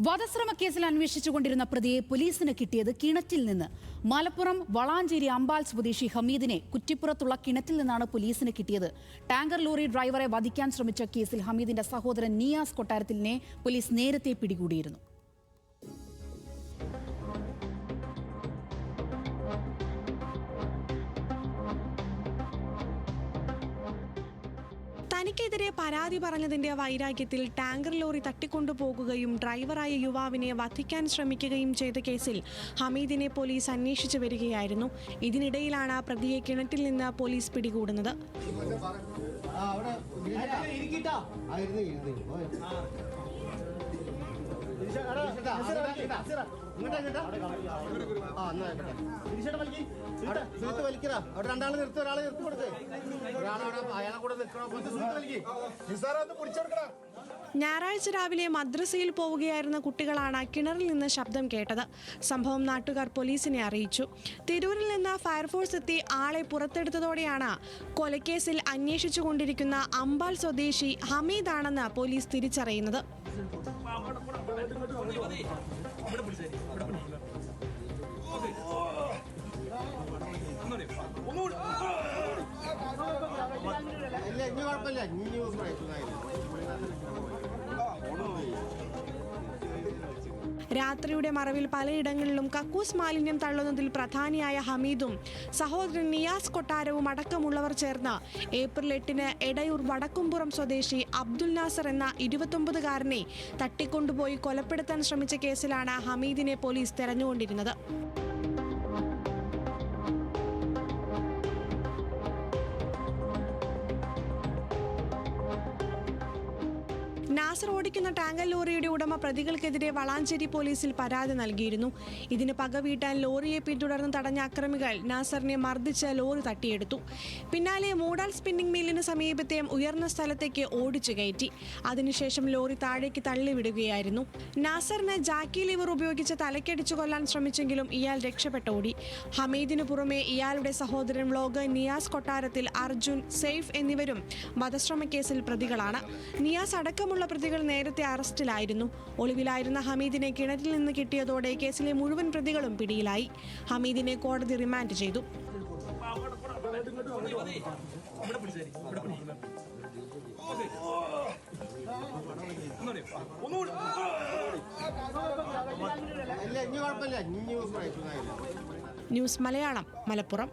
വധശ്രമ കേസിൽ അന്വേഷിച്ചുകൊണ്ടിരുന്ന പ്രതിയെ പോലീസിന് കിട്ടിയത് കിണറ്റിൽ നിന്ന്. മലപ്പുറം വളാഞ്ചേരി അമ്പാൽ സ്വദേശി ഹമീദിനെ കുറ്റിപ്പുറത്തുള്ള കിണറ്റിൽ നിന്നാണ് പോലീസിന് കിട്ടിയത്. ടാങ്കർ ലോറി ഡ്രൈവറെ വധിക്കാൻ ശ്രമിച്ച കേസിൽ ഹമീദിന്റെ സഹോദരൻ നിയാസ് കൊട്ടാരത്തിലിനെ പോലീസ് നേരത്തെ പിടികൂടിയിരുന്നു. തനിക്കെതിരെ പരാതി പറഞ്ഞതിന്റെ വൈരാഗ്യത്തിൽ ടാങ്കർ ലോറി തട്ടിക്കൊണ്ടുപോകുകയും ഡ്രൈവറായ യുവാവിനെ വധിക്കാൻ ശ്രമിക്കുകയും ചെയ്ത കേസിൽ ഹമീദിനെ പോലീസ് അന്വേഷിച്ചു വരികയായിരുന്നു. ഇതിനിടയിലാണ് പ്രതിയെ കിണറ്റിൽ നിന്ന് പോലീസ് പിടികൂടുന്നത്. ഞായറാഴ്ച രാവിലെ മദ്രസയിൽ പോവുകയായിരുന്ന കുട്ടികളാണ് കിണറിൽ നിന്ന് ശബ്ദം കേട്ടത്. സംഭവം നാട്ടുകാർ പോലീസിനെ അറിയിച്ചു. തിരൂരിൽ നിന്ന് ഫയർഫോഴ്സ് എത്തി ആളെ പുറത്തെടുത്തതോടെയാണ് കൊലക്കേസിൽ അന്വേഷിച്ചുകൊണ്ടിരിക്കുന്ന അമ്പാൽ സ്വദേശി ഹമീദാണെന്ന് പോലീസ് തിരിച്ചറിയുന്നത്. രാത്രിയുടെ മറവിൽ പലയിടങ്ങളിലും കക്കൂസ് മാലിന്യം തള്ളുന്നതിൽ പ്രധാനിയായ ഹമീദും സഹോദരൻ നിയാസ് കൊട്ടാരവും അടക്കമുള്ളവർ ചേർന്ന് ഏപ്രിൽ 8-ന് എടയൂർ വടക്കുംപുറം സ്വദേശി അബ്ദുൽ നാസർ എന്ന 29-കാരനെ തട്ടിക്കൊണ്ടുപോയി കൊലപ്പെടുത്താൻ ശ്രമിച്ച കേസിലാണ് ഹമീദിനെ പോലീസ് തെരഞ്ഞുകൊണ്ടിരുന്നത്. നാസർ ഓടിക്കുന്ന ടാങ്കർ ലോറിയുടെ ഉടമ പ്രതികൾക്കെതിരെ വളാഞ്ചേരി പോലീസിൽ പരാതി നൽകിയിരുന്നു. ഇതിന് പകവീട്ടാൻ ലോറിയെ പിന്തുടർന്ന് തടഞ്ഞ അക്രമികൾ നാസറിനെ മർദ്ദിച്ച് ലോറി തട്ടിയെടുത്തു. പിന്നാലെ മൂടാൽ സ്പിന്നിംഗ് മില്ലിന് സമീപത്തെ ഉയർന്ന സ്ഥലത്തേക്ക് ഓടിച്ചു കയറ്റി. അതിനുശേഷം ലോറി താഴേക്ക് തള്ളിവിടുകയായിരുന്നു. നാസറിന് ജാക്കി ലിവർ ഉപയോഗിച്ച് തലക്കടിച്ചു കൊല്ലാൻ ശ്രമിച്ചെങ്കിലും ഇയാൾ രക്ഷപ്പെട്ടോടി. ഹമീദിനു പുറമെ ഇയാളുടെ സഹോദരൻ വ്ലോഗർ നിയാസ് കൊട്ടാരത്തിൽ, അർജുൻ, സെയ്ഫ് എന്നിവരും വധശ്രമ കേസിൽ പ്രതികളാണ്. നിയാസ് അടക്കമുള്ള പ്രതികൾ നേരത്തെ അറസ്റ്റിലായിരുന്നു. ഒളിവിലായിരുന്ന ഹമീദിനെ കിണറ്റിൽ നിന്ന് കിട്ടിയതോടെ കേസിലെ മുഴുവൻ പ്രതികളും പിടിയിലായി. ഹമീദിനെ കോടതി റിമാൻഡ് ചെയ്തു. ന്യൂസ് മലയാളം, മലപ്പുറം.